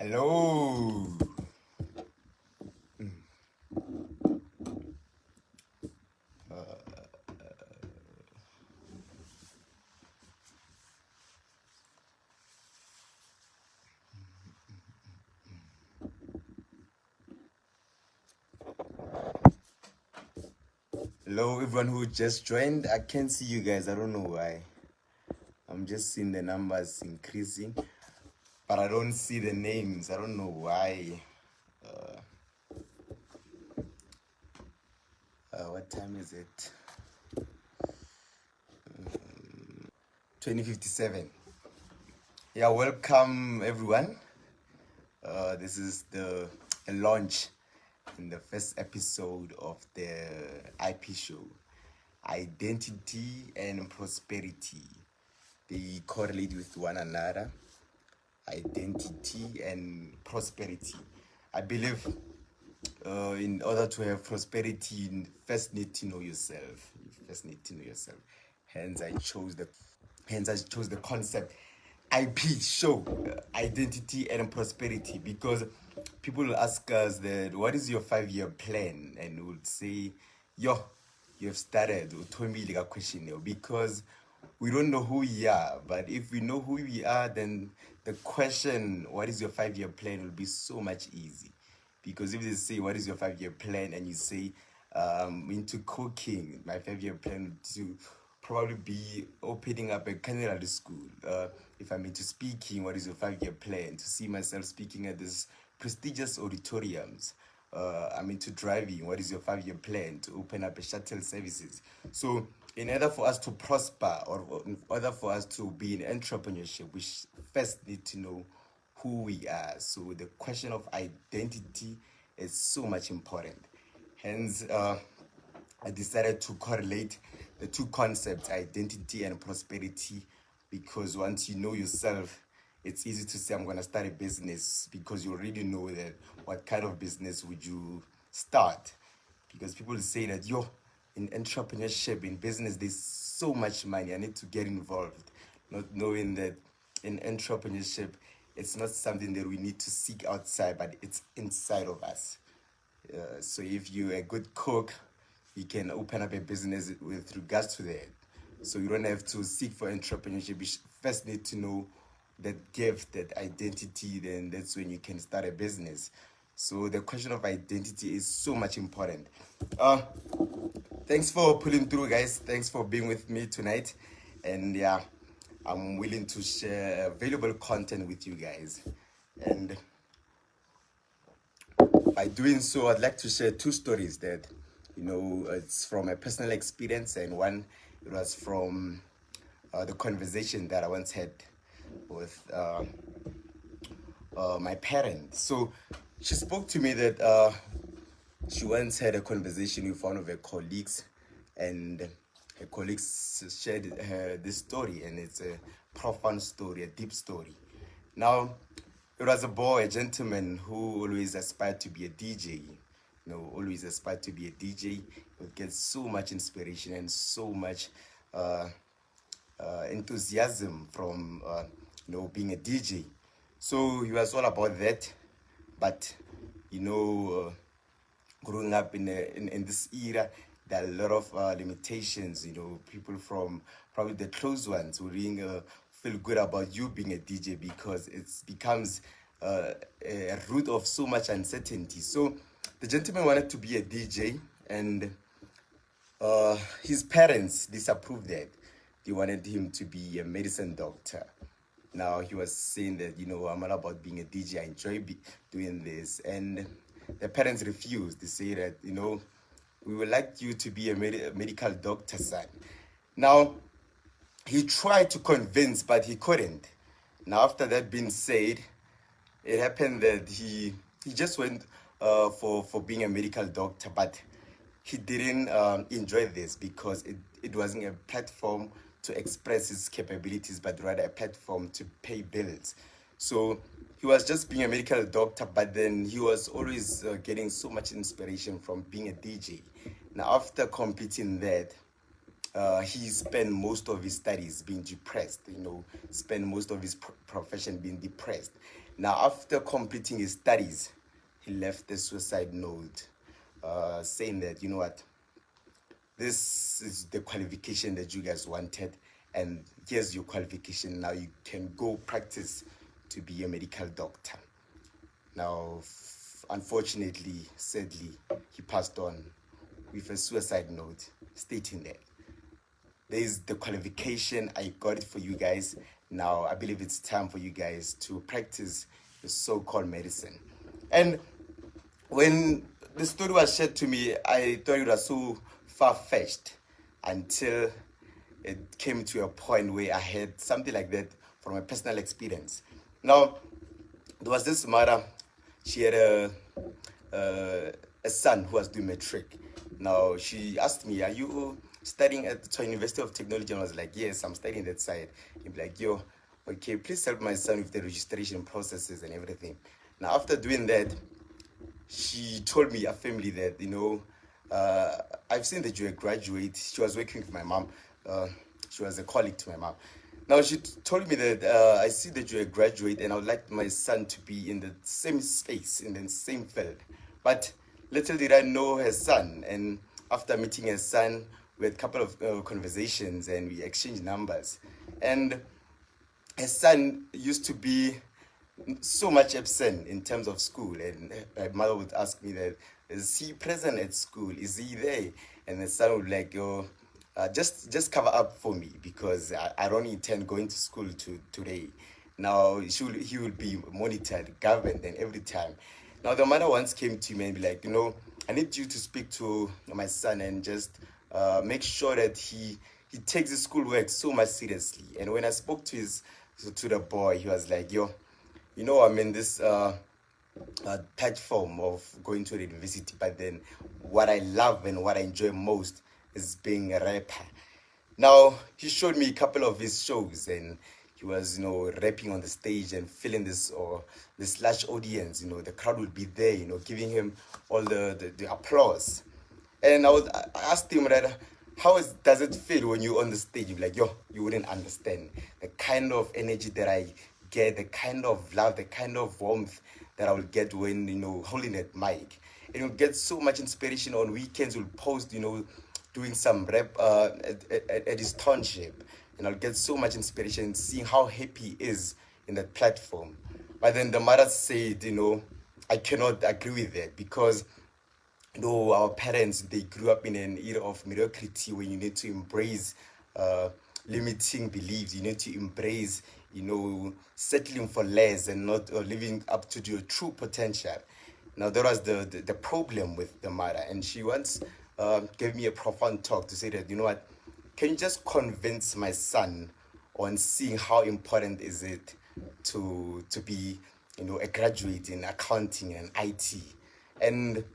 Hello. Hello, everyone who just joined. I can't see you guys. I don't know why. I'm just seeing the numbers increasing, but I don't see the names. I don't know why. What time is it? 20:57. Yeah, welcome everyone. This is the launch in the first episode of the IP show, Identity and Prosperity. They correlate with one another. Identity and prosperity. I believe in order to have prosperity, you first need to know yourself. You first need to know yourself. Hence, I chose the concept IP show, identity and prosperity, because people will ask us that what is your 5-year plan, and we would say, yo, you have started a question because we don't know who we are. But if we know who we are, then the question, what is your 5-year plan, will be so much easy. Because if they say, what is your 5-year plan? And you say, into cooking, my 5-year plan to probably be opening up a culinary school. If I'm into speaking, what is your 5-year plan? To see myself speaking at these prestigious auditoriums. I'm into driving. What is your 5-year plan? To open up a shuttle services. So in order for us to prosper, or in order for us to be in entrepreneurship, we first need to know who we are. So the question of identity is so much important. Hence, I decided to correlate the two concepts, identity and prosperity, because once you know yourself, it's easy to say, I'm going to start a business, because you already know that what kind of business would you start. Because people say that, yo, in entrepreneurship, in business, there's so much money, I need to get involved. Not knowing that in entrepreneurship, it's not something that we need to seek outside, but it's inside of us. So if you're a good cook, you can open up a business with regards to that. So you don't have to seek for entrepreneurship. You first need to know that gift, that identity, then that's when you can start a business. So the question of identity is so much important. Thanks for pulling through, guys. Thanks for being with me tonight. And yeah, I'm willing to share valuable content with you guys. And by doing so, I'd like to share two stories that, it's from a personal experience, and one, it was from the conversation that I once had with my parents. So she spoke to me that she once had a conversation with one of her colleagues, and her colleagues shared her this story, and it's a profound story, a deep story. Now, it was a gentleman who always aspired to be a DJ. Always aspired to be a DJ. He would get so much inspiration and so much enthusiasm from being a DJ. So he was all about that. But growing up in this era, there are a lot of limitations. People from probably the close ones who really feel good about you being a DJ, because it becomes a root of so much uncertainty. So the gentleman wanted to be a DJ, and his parents disapproved that. They wanted him to be a medicine doctor. Now he was saying that, I'm all about being a DJ. I enjoy doing this. And the parents refused. They say that, we would like you to be a medical doctor, son. Now, he tried to convince, but he couldn't. Now, after that being said, it happened that he just went for being a medical doctor, but he didn't enjoy this, because it wasn't a platform to express his capabilities, but rather a platform to pay bills. So he was just being a medical doctor, but then he was always getting so much inspiration from being a DJ. Now, after completing that, he spent most of his studies being depressed, spent most of his profession being depressed. Now, after completing his studies, he left the suicide note, saying that, you know what, this is the qualification that you guys wanted, and here's your qualification. Now you can go practice to be a medical doctor. Now, unfortunately, sadly, he passed on with a suicide note stating that there is the qualification. I got it for you guys. Now, I believe it's time for you guys to practice the so-called medicine. And when the story was shared to me, I thought it was so far-fetched until it came to a point where I had something like that from a personal experience. Now, there was this mother. She had a son who was doing matric. Now, she asked me, are you studying at the University of Technology? And I was like, yes, I'm studying that side. He'd be like, yo, okay, please help my son with the registration processes and everything. Now, after doing that, she told me, a family, that, I've seen that you're a graduate. She was working with my mom. She was a colleague to my mom. Now, she told me that I see that you're a graduate and I would like my son to be in the same space, in the same field. But little did I know her son. And after meeting her son, we had a couple of conversations and we exchanged numbers. And her son used to be so much absent in terms of school, and my mother would ask me that, is he present at school? Is he there? And the son would like, just cover up for me because I don't intend going to school today. Now he will be monitored, governed, and every time. Now the mother once came to me and be like, I need you to speak to my son and just make sure that he takes his schoolwork so much seriously. And when I spoke to the boy, he was like, I'm in this platform of going to the university, but then what I love and what I enjoy most is being a rapper. Now, he showed me a couple of his shows and he was, rapping on the stage and feeling this large audience, the crowd would be there, giving him all the applause. And I asked him that, does it feel when you're on the stage? You're like, you wouldn't understand the kind of energy that I get, the kind of love, the kind of warmth that I will get when, holding that mic. And you'll get so much inspiration on weekends. We'll post, doing some rap at his township. And I'll get so much inspiration seeing how happy he is in that platform. But then the mother said, I cannot agree with that because, our parents, they grew up in an era of mediocrity where you need to embrace limiting beliefs. You need to embrace, settling for less and not living up to your true potential. Now, that was the problem with the mother. And she once gave me a profound talk to say that, what, can you just convince my son on seeing how important is it to be, a graduate in accounting and IT? And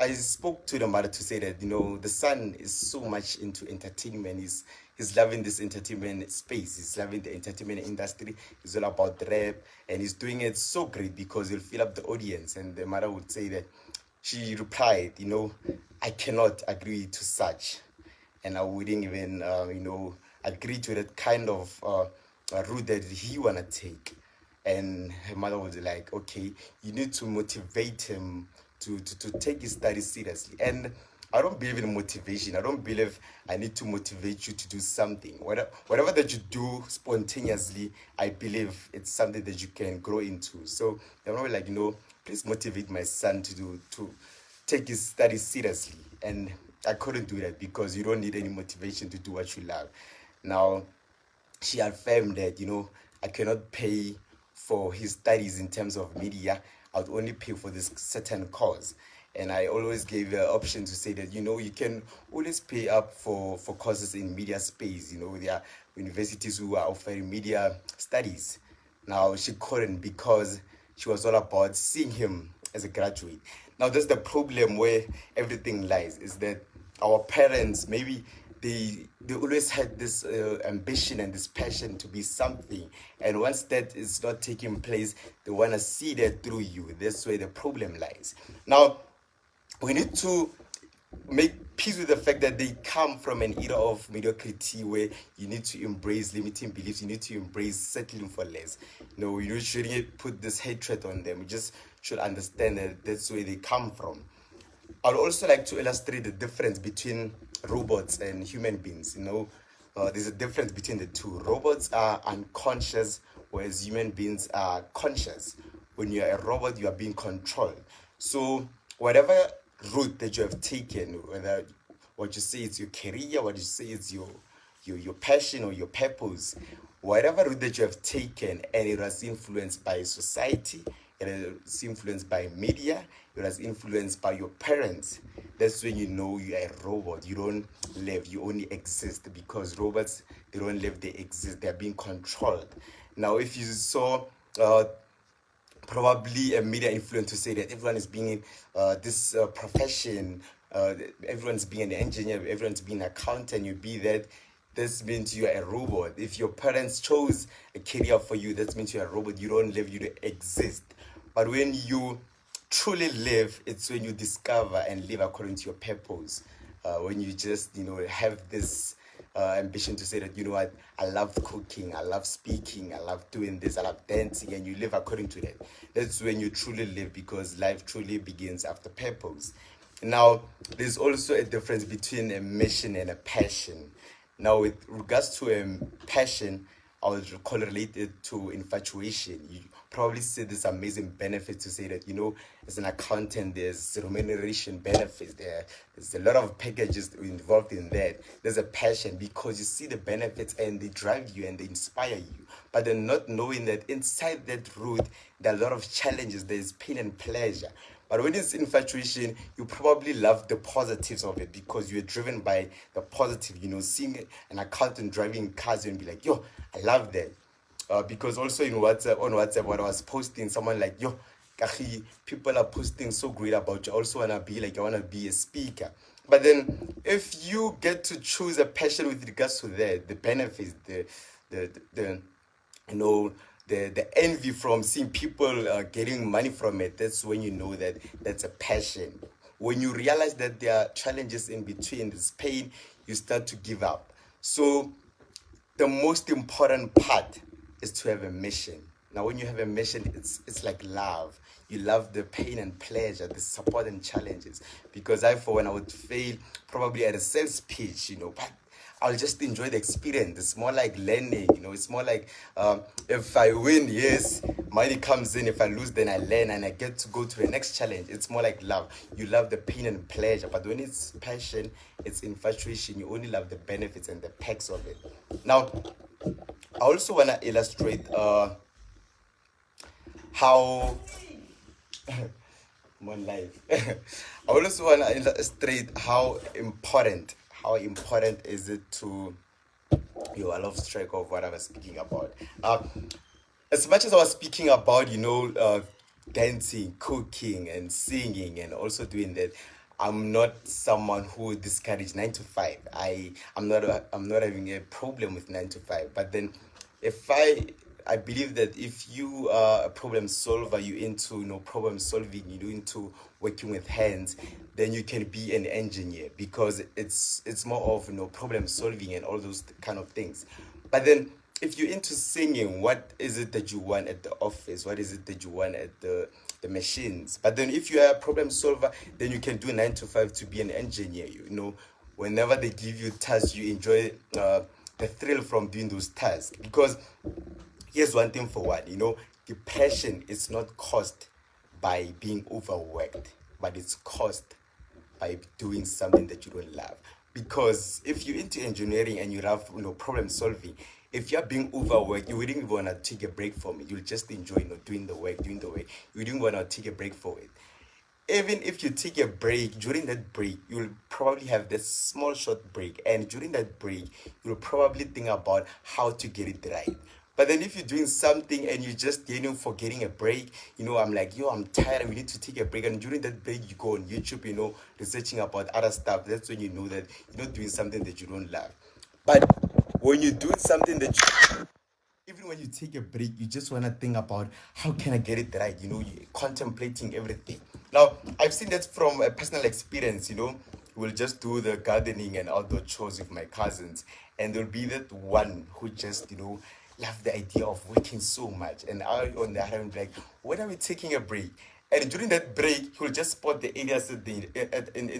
I spoke to the mother to say that, the son is so much into entertainment. He's loving this entertainment space. He's loving the entertainment industry. It's all about rap. And he's doing it so great because he'll fill up the audience. And the mother would say that, she replied, I cannot agree to such. And I wouldn't even, agree to that kind of route that he want to take. And her mother was like, okay, you need to motivate him to take his studies seriously. And I don't believe in motivation. I don't believe I need to motivate you to do something. Whatever that you do spontaneously, I believe it's something that you can grow into. So I'm not like, please motivate my son to take his studies seriously. And I couldn't do that because you don't need any motivation to do what you love. Now, she affirmed that, I cannot pay for his studies in terms of media. I would only pay for this certain cause. And I always gave the option to say that, you can always pay up for courses in media space. There are universities who are offering media studies. Now, she couldn't because she was all about seeing him as a graduate. Now, that's the problem where everything lies, is that our parents, maybe they always had this ambition and this passion to be something. And once that is not taking place, they want to see that through you. That's where the problem lies. Now, we need to make peace with the fact that they come from an era of mediocrity where you need to embrace limiting beliefs, you need to embrace settling for less. No, you shouldn't put this hatred on them. You just should understand that that's where they come from. I'd also like to illustrate the difference between robots and human beings. There's a difference between the two. Robots are unconscious, whereas human beings are conscious. When you're a robot, you are being controlled. So, whatever route that you have taken, whether what you say is your career, what you say is your passion or your purpose, whatever route that you have taken, and it was influenced by society, it is influenced by media, it was influenced by your parents, that's when you know you are a robot. You don't live, you only exist, because robots, they don't live, they exist, they're being controlled. Now, if you saw probably a media influence to say that everyone is being this profession, everyone's being an engineer, everyone's being an accountant, you be that, this means you are a robot. If your parents chose a career for you, that means you're a robot. You don't live, you don't exist. But when you truly live, it's when you discover and live according to your purpose. When you just, have this ambition to say that, you know what, I love cooking, I love speaking, I love doing this, I love dancing, and you live according to that. That's when you truly live, because life truly begins after purpose. Now, there's also a difference between a mission and a passion. Now, with regards to a passion, I would correlate it to infatuation. You probably see this amazing benefit to say that, as an accountant, there's remuneration benefits. There's a lot of packages involved in that. There's a passion because you see the benefits and they drive you and they inspire you. But then not knowing that inside that route, there are a lot of challenges. There's pain and pleasure. But when it's infatuation, you probably love the positives of it because you're driven by the positive. Seeing an accountant driving cars and be like, yo, I love that. Because also on WhatsApp, what I was posting, someone like, yo, Kahi, people are posting so great about you. I also want to be like, I want to be a speaker. But then if you get to choose a passion with regards to that, the benefits, the envy from seeing people getting money from it, that's when you know that that's a passion. When you realize that there are challenges in between, this pain, you start to give up. So the most important part is to have a mission. Now, when you have a mission, it's like love. You love the pain and pleasure, the support and challenges. Because when I would fail, probably at a sales pitch, but I'll just enjoy the experience. It's more like learning, it's more like if I win, yes, money comes in. If I lose, then I learn and I get to go to the next challenge. It's more like love. You love the pain and pleasure. But when it's passion, it's infatuation. You only love the benefits and the perks of it. Now, I also want to illustrate how I'm on live. I also want to illustrate how important is it to I lost track of what I was speaking about. As much as I was speaking about dancing, cooking and singing and also doing that, I'm not someone who discourages 9 to 5. I'm not having a problem with 9 to 5. But then if I believe that if you are a problem solver, you're into problem solving, you're into working with hands, then you can be an engineer because it's more of problem solving and all those kind of things. But then if you're into singing, what is it that you want at the office? What is it that you want at the machines? But then if you are a problem solver, then you can do 9 to 5 to be an engineer. Whenever they give you tasks, you enjoy the thrill from doing those tasks. Because here's one thing for one, depression is not caused by being overworked, but it's caused by doing something that you don't love. Because if you're into engineering and you love problem solving, if you're being overworked, you wouldn't even want to take a break from it. You'll just enjoy doing the work. You wouldn't want to take a break for it. Even if you take a break, during that break, you'll probably have this small short break. And during that break, you'll probably think about how to get it right. But then if you're doing something and you're just for getting a break, I'm like, I'm tired, we need to take a break. And during that break, you go on YouTube, researching about other stuff. That's when you know that you're not doing something that you don't love. But when you're doing something that even when you take a break, you just want to think about how can I get it right? You're contemplating everything. Now, I've seen that from a personal experience, we'll just do the gardening and outdoor chores with my cousins, and there'll be that one who just, love the idea of working so much. And I, on the other hand, be like, when are we taking a break? And during that break, he'll just spot the areas in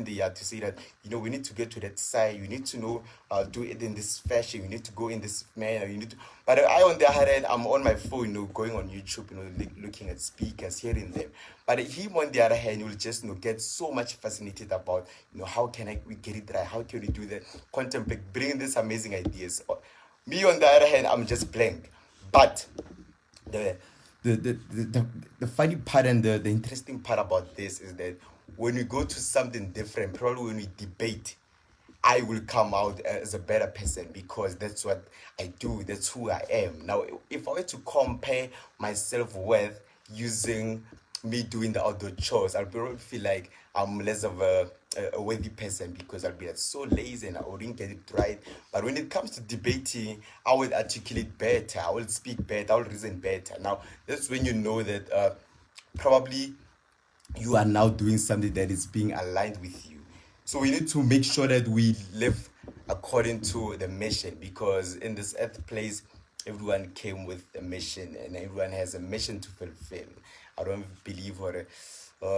the yard to say that, we need to get to that side. You need to do it in this fashion. You need to go in this manner. You need to. But I, on the other hand, I'm on my phone, going on YouTube, looking at speakers, hearing them. But him, on the other hand, will just, get so much fascinated about, how can we get it right? How can we do that? Contemplate, bring these amazing ideas. Me, on the other hand, I'm just blank. But the funny part and the interesting part about this is that when we go to something different, probably when we debate, I will come out as a better person because that's what I do. That's who I am. Now, if I were to compare my self-worth using me doing the outdoor chores, I'll probably feel like I'm less of a worthy person because I'll be like, so lazy and I wouldn't get it right. But when it comes to debating, I will articulate better, I will speak better, I will reason better. Now, that's when you know that probably you are now doing something that is being aligned with you. So we need to make sure that we live according to the mission, because in this earth place, everyone came with a mission and everyone has a mission to fulfill. I don't believe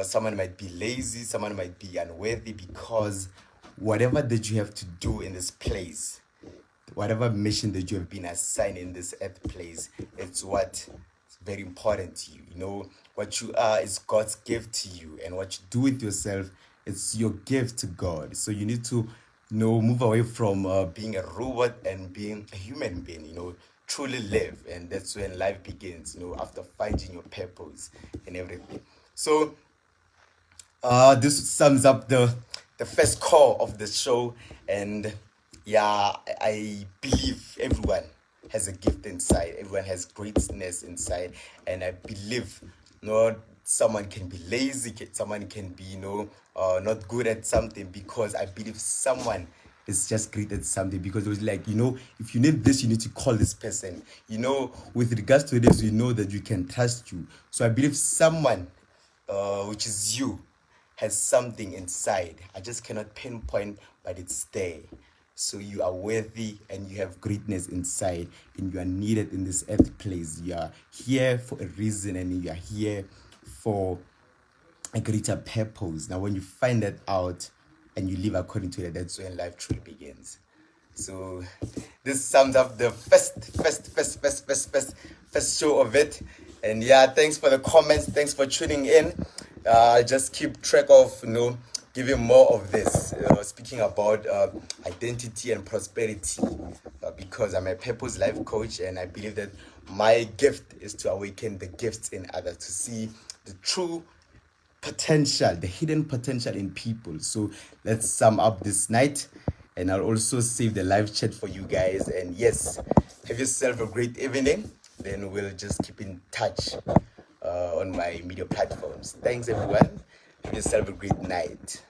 someone might be lazy, someone might be unworthy, because whatever that you have to do in this place, whatever mission that you have been assigned in this earth place, it's what is very important to you. What you are is God's gift to you, and what you do with yourself, it's your gift to God. So you need to move away from being a robot and being a human being, truly live. And that's when life begins, after finding your purpose and everything. So this sums up the first core of the show. And yeah, I believe everyone has a gift inside, everyone has greatness inside, and I believe someone can be lazy, someone can be not good at something, because I believe someone is just great at something, because it was like, if you need this, you need to call this person. With regards to this, that you can trust you. So I believe someone, which is you, has something inside. I just cannot pinpoint, but it's there. So you are worthy and you have greatness inside, and you are needed in this earth place. You are here for a reason, and you are here for a greater purpose. Now, when you find that out and you live according to that, that's when life truly begins. So this sums up the first show of it. And yeah, thanks for the comments. Thanks for tuning in. Just keep track of, giving more of this, speaking about identity and prosperity, because I'm a purpose life coach, and I believe that my gift is to awaken the gifts in others, to see the true potential, the hidden potential in people. So let's sum up this night, and I'll also save the live chat for you guys. And yes, have yourself a great evening. Then we'll just keep in touch on my media platforms. Thanks, everyone. Have yourself a great night.